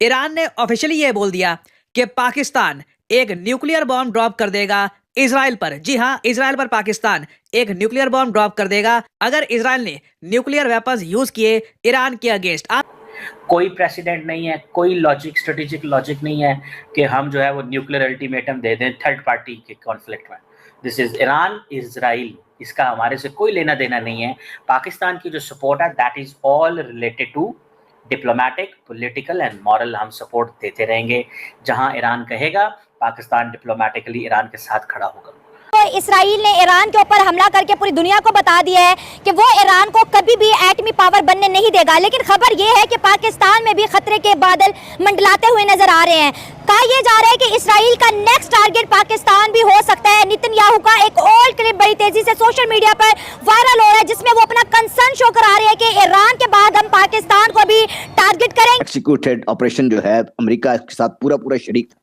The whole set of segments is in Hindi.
ईरान ने ऑफिशियली ये बोल दिया कि पाकिस्तान एक न्यूक्लियर बॉम्ब ड्रॉप कर देगा इजराइल पर। जी हाँ, इजराइल पर पाकिस्तान एक न्यूक्लियर बॉम्ब ड्रॉप कर देगा अगर इजराइल ने न्यूक्लियर वेपन्स यूज किए ईरान के अगेंस्ट। कोई प्रेसिडेंट नहीं है, कोई लॉजिक, स्ट्रेटेजिक लॉजिक नहीं है कि हम जो है वो न्यूक्लियर अल्टीमेटम दे दें थर्ड पार्टी के कॉन्फ्लिक्ट में। दिस इज ईरान, इजराइल, इसका हमारे से कोई लेना देना नहीं है। पाकिस्तान की जो सपोर्ट है that is all related to diplomatic, political and moral. हम सपोर्ट देते रहेंगे, जहां ईरान कहेगा पाकिस्तान डिप्लोमेटिकली ईरान के साथ खड़ा होगा। इसराइल ने ईरान के ऊपर हमला करके पूरी दुनिया को बता दिया है कि वो ईरान को कभी भी एटमी पावर बनने नहीं देगा। लेकिन खबर ये है कि पाकिस्तान में भी खतरे के बादल मंडलाते हुए नजर आ रहे हैं। कहा यह जा रहा है कि इसराइल का नेक्स्ट टारगेट पाकिस्तान भी हो सकता है। नेतन्याहू का एक और क्लिप बड़ी तेजी से सोशल मीडिया पर वायरल हो रहा है, जिसमें वो अपना कंसर्न शो करा रहे हैं कि ईरान के बाद हम पाकिस्तान को भी टारगेट करेंगे। एक्सिक्यूटेड ऑपरेशन जो है अमेरिका के साथ पूरा शरीक था।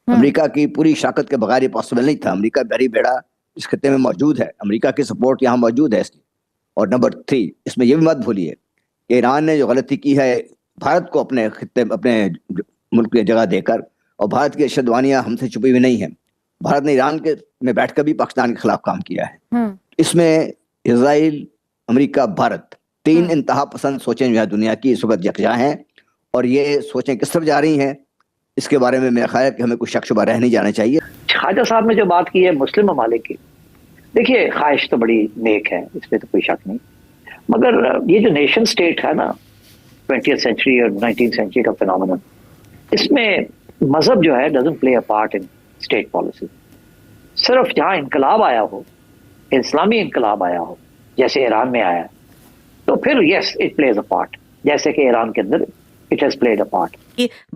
अमेरिका की पूरी शाकत के बगैर ये पॉसिबल नहीं था। अमेरिका बड़ी बेड़ा इस खत्ते में मौजूद है, अमेरिका की सपोर्ट यहाँ मौजूद है इसकी। और नंबर 3, इसमें ये भी मत भूलिए कि ईरान ने जो गलती की है भारत को अपने खत्ते, अपने मुल्क की जगह देकर, और भारत की अशदवानियाँ हमसे छुपी हुई नहीं है। भारत ने ईरान के में बैठकर भी पाकिस्तान के खिलाफ काम किया है। इसमें इजराइल, अमेरिका, भारत 3 इंतहा पसंद सोचें जो है दुनिया की इस वक्त यकजा हैं, और ये सोचें किस तरफ जा रही हैं इसके बारे में मेरा ख्याल है कि हमें कुछ शक शुबा रह नहीं जाना चाहिए। ख्वाजा साहब ने जो बात की है मुस्लिम ममालिक की, देखिए ख्वाहिश तो बड़ी नेक है, इसमें तो कोई शक नहीं, मगर ये जो नेशन स्टेट है ना 20th सेंचुरी और 19th सेंचुरी का फिनोमेनन, इसमें मजहब जो है doesn't play a part in state policy. सिर्फ जहाँ इनकलाब आया हो, इस्लामी इनकलाब आया हो जैसे ईरान में आया, तो फिर yes it plays a part, जैसे कि ईरान के अंदर it has played a part.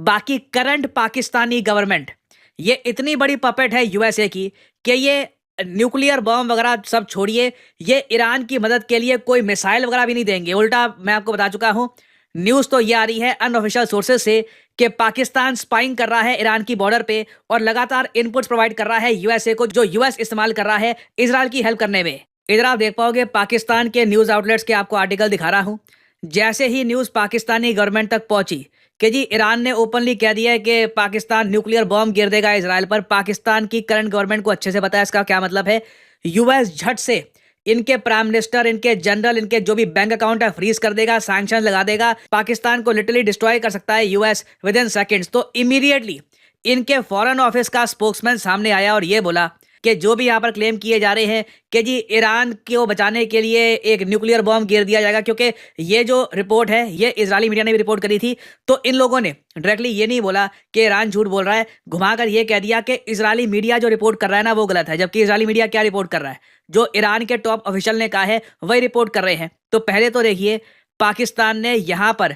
बाकी करंट पाकिस्तानी गवर्नमेंट ये इतनी बड़ी पपेट है यूएसए की कि ये न्यूक्लियर बॉम्ब वगैरह सब छोड़िए, ये ईरान की मदद के लिए कोई मिसाइल वगैरह भी नहीं देंगे। उल्टा मैं आपको बता चुका हूं, न्यूज़ तो ये आ रही है अनऑफिशियल सोर्सेज से कि पाकिस्तान स्पाइंग कर रहा है ईरान की बॉर्डर पे और लगातार इनपुट्स प्रोवाइड कर रहा है यूएसए को, जो यूएस इस्तेमाल कर रहा है इजराइल की हेल्प करने में। इधर आप देख पाओगे पाकिस्तान के न्यूज़ आउटलेट्स के आपको आर्टिकल दिखा रहा हूँ। जैसे ही न्यूज़ पाकिस्तानी गवर्नमेंट तक पहुंची कि जी ईरान ने ओपनली कह दिया है कि पाकिस्तान न्यूक्लियर बॉम्ब गिर देगा इजराइल पर, पाकिस्तान की करंट गवर्नमेंट को अच्छे से पता है इसका क्या मतलब है। यूएस झट से इनके प्राइम मिनिस्टर, इनके जनरल, इनके जो भी बैंक अकाउंट है फ्रीज कर देगा, सैंक्शन लगा देगा, पाकिस्तान को लिटरली डिस्ट्रॉय कर सकता है यूएस विद इन सेकेंड्स। तो इमीडिएटली इनके फॉरेन ऑफिस का स्पोक्समैन सामने आया और ये बोला कि जो भी यहाँ पर क्लेम किए जा रहे हैं कि जी ईरान को बचाने के लिए एक न्यूक्लियर बॉम्ब गिर दिया जाएगा, क्योंकि ये जो रिपोर्ट है ये इजरायली मीडिया ने भी रिपोर्ट करी थी, तो इन लोगों ने डायरेक्टली ये नहीं बोला कि ईरान झूठ बोल रहा है, घुमाकर ये कह दिया कि इजरायली मीडिया जो रिपोर्ट कर रहा है ना वो गलत है। जबकि इजरायली मीडिया क्या रिपोर्ट कर रहा है, जो ईरान के टॉप ऑफिशियल ने कहा है वही रिपोर्ट कर रहे हैं। तो पहले तो देखिए पाकिस्तान ने यहाँ पर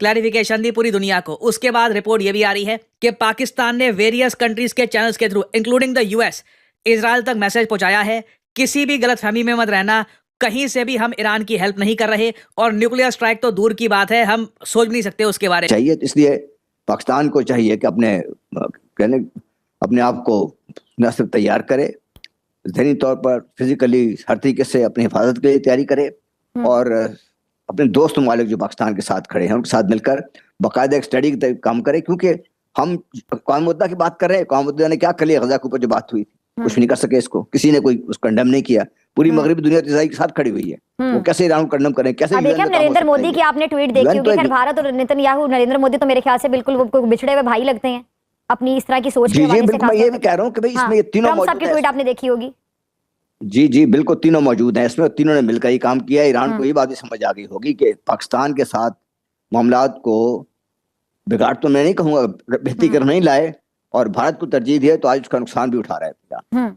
क्लैरिफिकेशन दी पूरी दुनिया को। उसके बाद रिपोर्ट ये भी आ रही है कि पाकिस्तान ने वेरियस कंट्रीज के चैनल्स के through including the US Israel तक मैसेज पहुंचाया है, किसी भी गलतफहमी में मत रहना, कहीं से भी हम ईरान की हेल्प नहीं कर रहे, और न्यूक्लियर स्ट्राइक तो दूर की बात है, हम सोच नहीं सकते उसके बारे में। चाहिए इसलिए पाकिस्तान को चाहिए कि अपने आप को न सिर्फ तैयार करे, ज़हनी तौर पर, फिजिकली, हर तरीके से अपनी हिफाजत के लिए तैयारी करे, और अपने दोस्त ममालिक जो पाकिस्तान के साथ खड़े हैं उनके साथ मिलकर बाकायदा एक स्टडी का काम करे। क्योंकि हम कौम मुद्दा की बात कर रहे हैं, कौम मुद्दा ने क्या कर लिया, गजा के ऊपर जो बात हुई कुछ नहीं कर सके, इसको किसी ने कोई उसको कंडेम नहीं किया। पूरी मगरबी दुनिया इजराइल के साथ खड़ी हुई है, वो कैसे ईरान को कंडेम करें, कैसे। देखिए नरेंद्र मोदी की आपने ट्वीट देखी होगी, खैर भारत और नेतन्याहू, नरेंद्र मोदी तो मेरे ख्याल से बिल्कुल वो बिछड़े हुए भाई लगते हैं अपनी इस तरह की सोच के हवाले से। मैं ये भी कह रहा हूँ कि भाई इसमें ये तीनों मौजूद हैं। ट्वीट आपने देखी होगी। जी बिल्कुल, तीनों मौजूद हैं इसमें, तीनों ने मिलकर ये काम किया। ईरान को ये बात समझ आ गई होगी कि पाकिस्तान के साथ मामलात को बिगाड़ तो मैं नहीं कहूँगा, बेहतरी कर नहीं लाए, और भारत को तरजीह दिया तो आज उसका नुकसान भी उठा रहा है।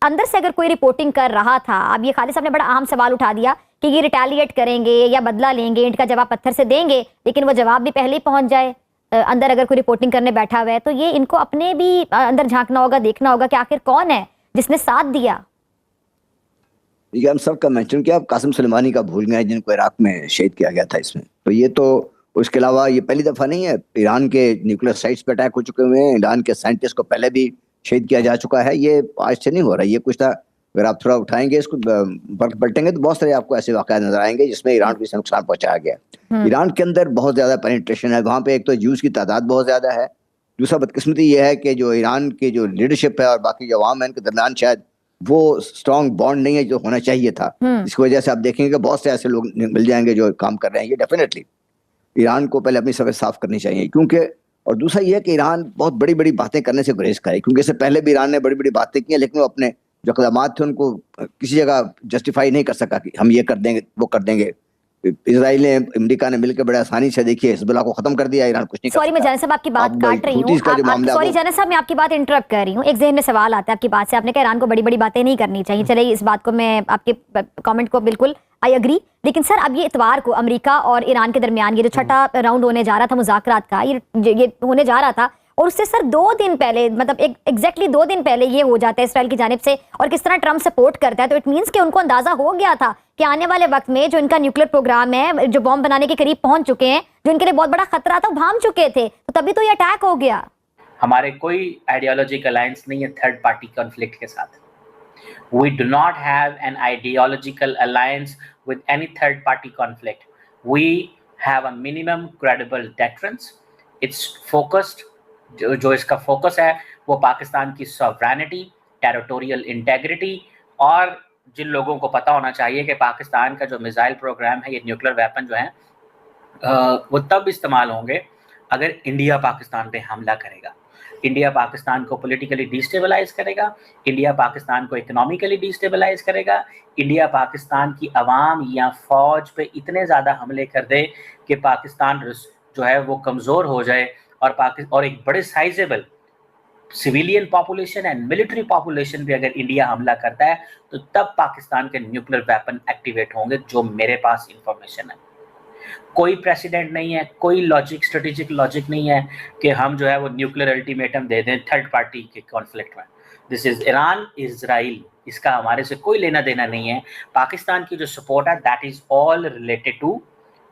अंदर से अगर कोई रिपोर्टिंग कर रहा था, अब ये खालिद साहब ने बड़ा अहम सवाल उठा दिया कि ये रिटेलिएट करेंगे या बदला लेंगे, इनका जवाब पत्थर से देंगे, लेकिन वो जवाब भी पहले ही पहुंच जाए अंदर, अगर कोई रिपोर्टिंग करने बैठा हुआ है, तो ये इनको अपने भी अंदर झांकना होगा, देखना होगा कि आखिर कौन है जिसने साथ दिया। ये हम सब का मेंशन किया, कासिम सुलेमानी का भूल गए जिनको इराक में शहीद किया गया था इसमें। तो ये तो उसके अलावा ये पहली दफा नहीं है, ईरान के न्यूक्लियर साइट्स पे अटैक हो चुके हुए हैं, ईरान के साइंटिस्ट को पहले भी शहीद किया जा चुका है, ये आज से नहीं हो रहा है, ये कुछ अगर आप थोड़ा उठाएंगे इसको पलटेंगे तो बहुत सारे आपको ऐसे वाक़यात नजर आएंगे जिसमें ईरान को इससे नुकसान पहुंचाया गया। ईरान के अंदर बहुत ज्यादा पेनिट्रेशन है, वहां पे एक तो जूस की तादाद बहुत ज्यादा है, दूसरा बदकिस्मती ये है कि जो ईरान की जो लीडरशिप है और बाकी जो अवाम है इनके दरमियान शायद वो स्ट्रॉन्ग बॉन्ड नहीं है जो होना चाहिए था। इसकी वजह से आप देखेंगे कि बहुत से ऐसे लोग मिल जाएंगे जो काम कर रहे हैं। ये डेफिनेटली ईरान को पहले अपनी सफेद साफ करनी चाहिए, क्योंकि और दूसरा ये है कि ईरान बहुत बड़ी बड़ी बातें करने से गुरेज करे, क्योंकि इससे पहले भी ईरान ने बड़ी बड़ी बातें की हैं, लेकिन वो अपने जो इक़दाम थे उनको किसी जगह जस्टिफाई नहीं कर सका कि हम ये कर देंगे वो कर देंगे। इजराइल ने अमेरिका ने मिलकर बड़े आसानी से देखिए हिजबुल्लाह को खत्म कर दिया, ईरान कुछ नहीं कर सॉरी मैं जाने साहब आपकी बात काट रही हूँ, सॉरी जाने साहब मैं आपकी बात इंटरप्ट कर रही हूँ। एक ज़हन में सवाल आता है आपकी बात से, आपने कहा ईरान को बड़ी बड़ी बातें नहीं करनी चाहिए, चलिए इस बात को मैं आपके कमेंट को बिल्कुल आई एग्री, लेकिन सर अब ये इतवार को अमेरिका और ईरान के दरमियान ये जो छठा राउंड होने जा रहा था मुज़ाकरात का, ये होने जा रहा था और उससे सर 2 दिन पहले मतलब एग्जैक्टली 2 दिन पहले ये हो जाता है इसराइल की जानिब से, और किस तरह ट्रम्प सपोर्ट करता है, तो इट मीन्स कि उनको अंदाजा हो गया था कि आने वाले वक्त में जो इनका न्यूक्लियर प्रोग्राम है, जो बॉम्ब बनाने के करीब पहुंच चुके हैं, जो इनके लिए बहुत बड़ा खतरा था, भाम चुके थे, तो तभी तो ये अटैक हो गया। हमारे कोई आइडियोलॉजिकल अलायंस नहीं है थर्ड पार्टी कॉन्फ्लिक्ट के साथ। We do not have an ideological alliance with any third party conflict. We have a minimum credible deterrence. It's focused, जो इसका फोकस है वो पाकिस्तान की सॉवरेनिटी, टेरिटोरियल इंटेग्रिटी, और जिन लोगों को पता होना चाहिए कि पाकिस्तान का जो मिसाइल प्रोग्राम है, ये न्यूक्लियर वेपन जो है वो तब इस्तेमाल होंगे अगर इंडिया पाकिस्तान पे हमला करेगा, इंडिया पाकिस्तान को पॉलिटिकली डिस्टेबलाइज करेगा, इंडिया पाकिस्तान को इकोनॉमिकली डिस्टेबलाइज करेगा, इंडिया पाकिस्तान की आवाम या फौज पे इतने ज़्यादा हमले कर दे कि पाकिस्तान जो है वो कमज़ोर हो जाए, और एक बड़े sizeable civilian population and military population भी अगर इंडिया हमला करता है तो तब पाकिस्तान के न्यूक्लियर वेपन एक्टिवेट होंगे, जो मेरे पास इंफॉर्मेशन है। कोई प्रेसिडेंट नहीं है, कोई लॉजिक स्ट्रेटेजिक लॉजिक नहीं है कि हम जो है वो न्यूक्लियर अल्टीमेटम दे दें थर्ड पार्टी के कॉन्फ्लिक्ट में। दिस इज ईरान इजराइल, इसका हमारे से कोई लेना देना नहीं है। पाकिस्तान की जो सपोर्ट है that is all related to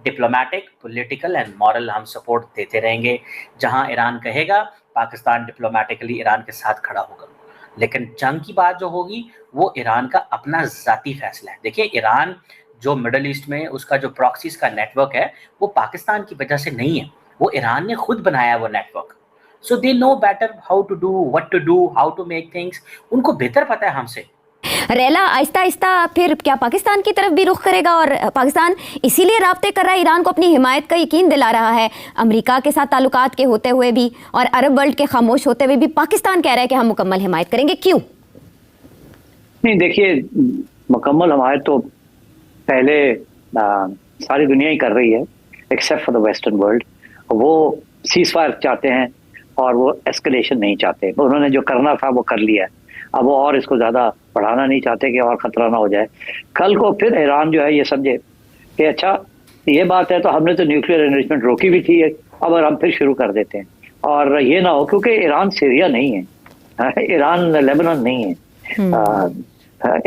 diplomatic, political and moral. हम सपोर्ट देते रहेंगे, जहां ईरान कहेगा पाकिस्तान डिप्लोमेटिकली ईरान के साथ खड़ा होगा, लेकिन जंग की बात जो होगी वो ईरान का अपना ज़ाती फैसला है। देखिए ईरान जो मिडल ईस्ट में उसका जो प्रॉक्सीज का नेटवर्क है वो पाकिस्तान की वजह से नहीं है, वो ईरान ने खुद बनाया वो network. So they know better how to do, what to do, how to make things, उनको बेहतर पता है हमसे। रेला आहिस्ता आहिस्ता फिर क्या पाकिस्तान की तरफ भी रुख करेगा, और पाकिस्तान इसीलिए राब्ते कर रहा है, ईरान को अपनी हिमायत का यकीन दिला रहा है, अमेरिका के साथ ताल्लुकात के होते हुए भी और अरब वर्ल्ड के खामोश होते हुए भी पाकिस्तान कह रहा है कि हम मुकम्मल हिमायत करेंगे, क्यों? नहीं देखिए, मुकम्मल हिमायत तो पहले सारी दुनिया ही कर रही है except for the western world. वो सीज़फायर चाहते हैं और वो एस्केलेशन नहीं चाहते, उन्होंने जो करना था वो कर लिया, अब वो और इसको ज़्यादा बढ़ाना नहीं चाहते कि और ख़तरा ना हो जाए। कल को फिर ईरान जो है ये समझे कि अच्छा ये बात है तो हमने तो न्यूक्लियर एनरिचमेंट रोकी भी थी, अब हम फिर शुरू कर देते हैं, और ये ना हो क्योंकि ईरान सीरिया नहीं है, ईरान लेबनान नहीं है,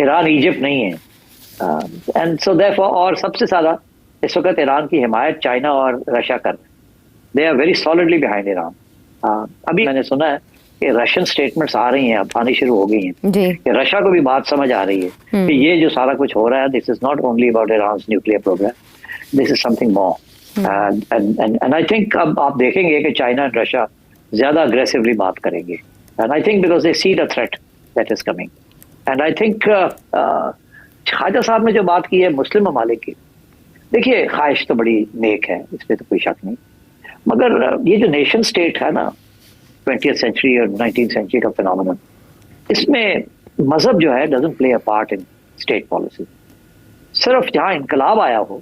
ईरान इजिप्ट नहीं है, एंड सो देयरफॉर, और सबसे ज़्यादा इस वक्त ईरान की हिमायत चाइना और रशिया कर रहे हैं, they are very solidly behind Iran. अभी मैंने सुना है कि रशियन स्टेटमेंट्स आ रही हैं, अब आनी शुरू हो गई हैं कि रशिया को भी बात समझ आ रही है कि ये जो सारा कुछ हो रहा है, this is not only about Iran nuclear program, this is something more, and I think अब आप देखेंगे कि चाइना एंड रशिया ज्यादा अग्रेसिवली बात करेंगे, and I think because they see the threat that is coming, and I think Khawaja sahab ने जो बात की है मुस्लिम ममालिक की, देखिए ख्वाहिश तो बड़ी नेक है, इसमें तो कोई शक नहीं, मगर ये जो नेशन स्टेट है ना 20th century और 19th century का फिनोमेनन, इसमें मजहब जो है doesn't play a part in state policy. सिर्फ जहाँ इनकलाब आया हो,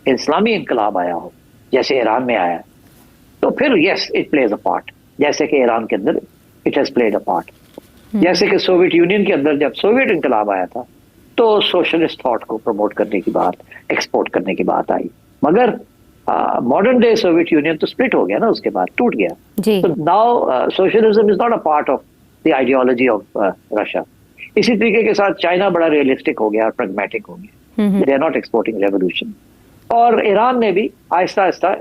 इस्लामी इनकलाब आया हो जैसे ईरान में आया, तो फिर yes it plays a part, जैसे कि ईरान के अंदर it has played a part, जैसे कि सोवियत यूनियन के अंदर जब सोवियत इनकलाब आया था तो सोशलिस्ट थॉट को प्रमोट करने की बात, एक्सपोर्ट करने की बात आई, मगर मॉडर्न डे सोवियत यूनियन तो स्प्लिट हो गया ना, उसके बाद टूट गया, तो now socialism is not a part of the ideology of Russia. इसी तरीके के साथ चाइना बड़ा रियलिस्टिक हो गया और प्रैग्मेटिक हो गया, they are not exporting revolution, और ईरान ने भी आहिस्ता आहिस्ता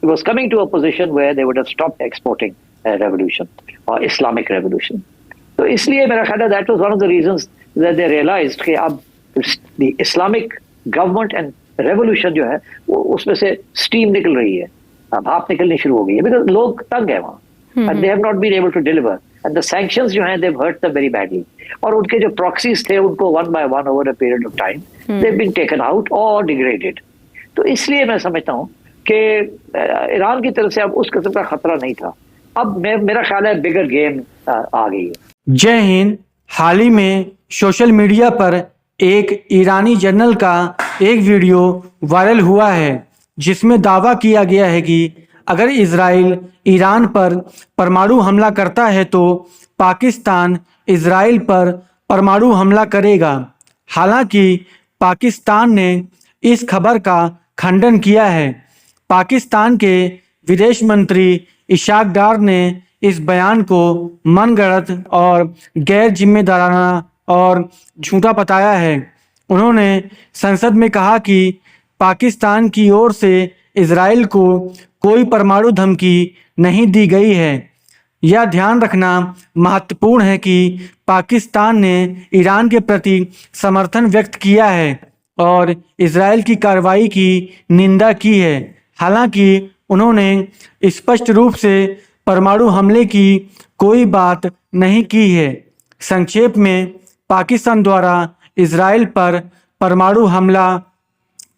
was coming to a position where they would have stopped exporting revolution और इस्लामिक रेवोल्यूशन। तो इसलिए मेरा ख्याल है that was one of the reasons they realized कि अब the Islamic government and revolution जो है वो उसमें से स्टीम निकल रही है, भाप निकलनी शुरू हो गई है, बिकॉज लोग तंग है वहाँ and they have not been able to deliver and the sanctions जो हैं they have hurt them very badly. और उनके जो प्रॉक्सीज थे उनको one by one over a period of time they have been taken out और डिग्रेडेड। तो इसलिए मैं समझता हूँ कि ईरान की तरफ से अब उस किस्म का खतरा नहीं था। अब मेरा ख्याल है बिगर गेम आ गई है। जय हिंद। हाल ही में सोशल मीडिया पर एक ईरानी जनरल का एक वीडियो वायरल हुआ है जिसमें दावा किया गया है कि अगर इजराइल ईरान पर परमाणु हमला करता है तो पाकिस्तान इजराइल पर परमाणु हमला करेगा। हालांकि पाकिस्तान ने इस खबर का खंडन किया है। पाकिस्तान के विदेश मंत्री इशाक डार ने इस बयान को मनगढ़ंत और गैर जिम्मेदाराना और झूठा बताया है। उन्होंने संसद में कहा कि पाकिस्तान की ओर से इजराइल को कोई परमाणु धमकी नहीं दी गई है। यह ध्यान रखना महत्वपूर्ण है कि पाकिस्तान ने ईरान के प्रति समर्थन व्यक्त किया है और इजराइल की कार्रवाई की निंदा की है। हालांकि उन्होंने स्पष्ट रूप से परमाणु हमले की कोई बात नहीं की है। संक्षेप में, पाकिस्तान द्वारा इजराइल पर परमाणु हमला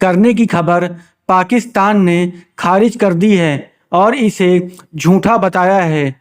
करने की खबर पाकिस्तान ने खारिज कर दी है और इसे झूठा बताया है।